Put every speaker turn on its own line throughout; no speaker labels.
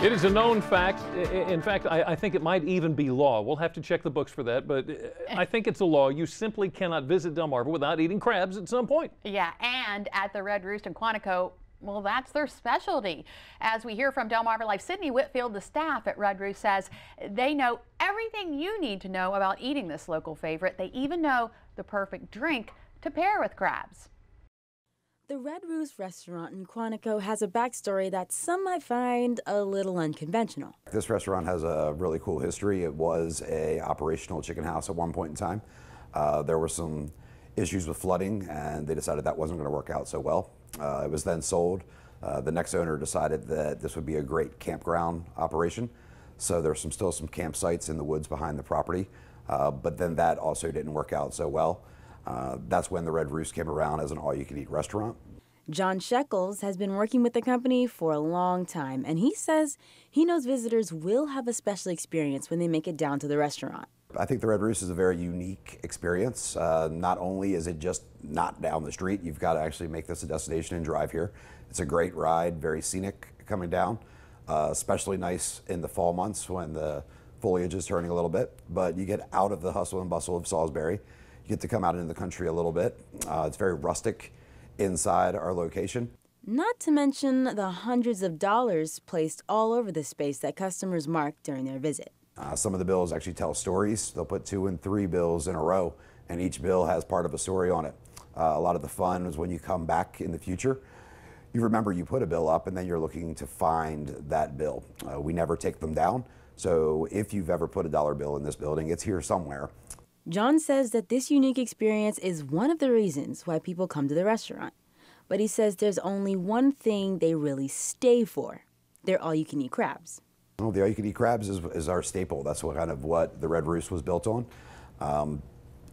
It is a known fact. In fact, I think it might even be law. We'll have to check the books for that, but I think it's a law. You simply cannot visit Delmarva without eating crabs at some point.
Yeah, and at the Red Roost in Quantico, well, that's their specialty. As we hear from Delmarva Life, Sydney Whitfield, the staff at Red Roost, says they know everything you need to know about eating this local favorite. They even know the perfect drink to pair with crabs.
The Red Roost restaurant in Quantico has a backstory that some might find a little unconventional.
This restaurant has a really cool history. It was an operational chicken house at one point in time. There were some issues with flooding, and they decided that wasn't going to work out so well. It was then sold. The next owner decided that this would be a great campground operation. So there's still some campsites in the woods behind the property, but then that also didn't work out so well. That's when the Red Roost came around as an all-you-can-eat restaurant.
John Shekels has been working with the company for a long time, and he says he knows visitors will have a special experience when they make it down to the restaurant.
I think the Red Roost is a very unique experience. Not only is it just not down the street, you've got to actually make this a destination and drive here. It's a great ride, very scenic coming down, especially nice in the fall months when the foliage is turning a little bit, but you get out of the hustle and bustle of Salisbury. You get to come out into the country a little bit. It's very rustic inside our location.
Not to mention the hundreds of dollars placed all over the space that customers mark during their visit.
Some of the bills actually tell stories. They'll put 2 and 3 bills in a row, and each bill has part of a story on it. A lot of the fun is when you come back in the future, you remember you put a bill up and then you're looking to find that bill. We never take them down, so if you've ever put a dollar bill in this building, it's here somewhere.
John says that this unique experience is one of the reasons why people come to the restaurant. But he says there's only one thing they really stay for. They're all-you-can-eat crabs.
Well, the all-you-can-eat crabs is our staple. That's what the Red Roost was built on.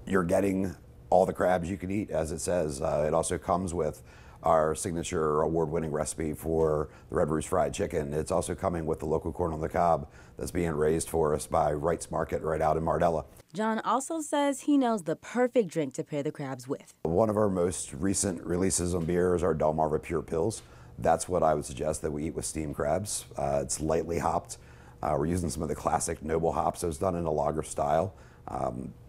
You're getting all the crabs you can eat, as it says. It also comes with our signature award-winning recipe for the Red Roost fried chicken. It's also coming with the local corn on the cob that's being raised for us by Wright's Market right out in Mardella.
John also says he knows the perfect drink to pair the crabs with.
One of our most recent releases on beer is our Delmarva Pure Pils. That's what I would suggest that we eat with steamed crabs. It's lightly hopped. We're using some of the classic noble hops. So it's done in a lager style.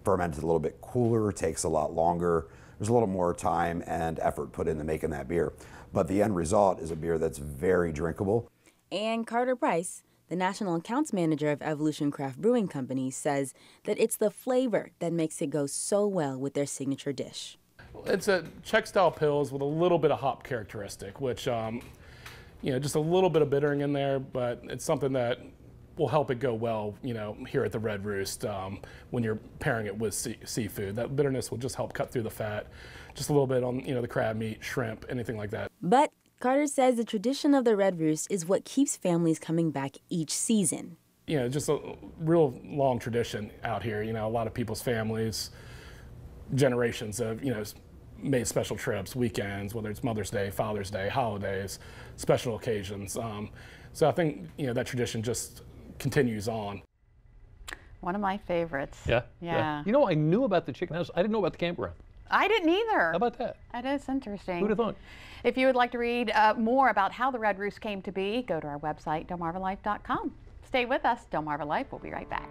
Fermented a little bit cooler, takes a lot longer. There's a little more time and effort put into making that beer. But the end result is a beer that's very drinkable.
And Carter Price, the National Accounts Manager of Evolution Craft Brewing Company, says that it's the flavor that makes it go so well with their signature dish.
It's a Czech-style Pils with a little bit of hop characteristic, which, just a little bit of bittering in there, but it's something that will help it go well, here at the Red Roost when you're pairing it with seafood. That bitterness will just help cut through the fat, just a little bit on, the crab meat, shrimp, anything like that.
But Carter says the tradition of the Red Roost is what keeps families coming back each season.
Just a real long tradition out here. A lot of people's families, generations of, made special trips, weekends, whether it's Mother's Day, Father's Day, holidays, special occasions. So I think, that tradition just continues on.
One of my favorites.
Yeah?
Yeah.
I knew about the chicken house. I didn't know about the campground.
I didn't either.
How about that?
That is interesting.
Who'd have thought?
If you would like to read more about how the Red Roost came to be, go to our website, delmarvalife.com. Stay with us. Delmarva Life will be right back.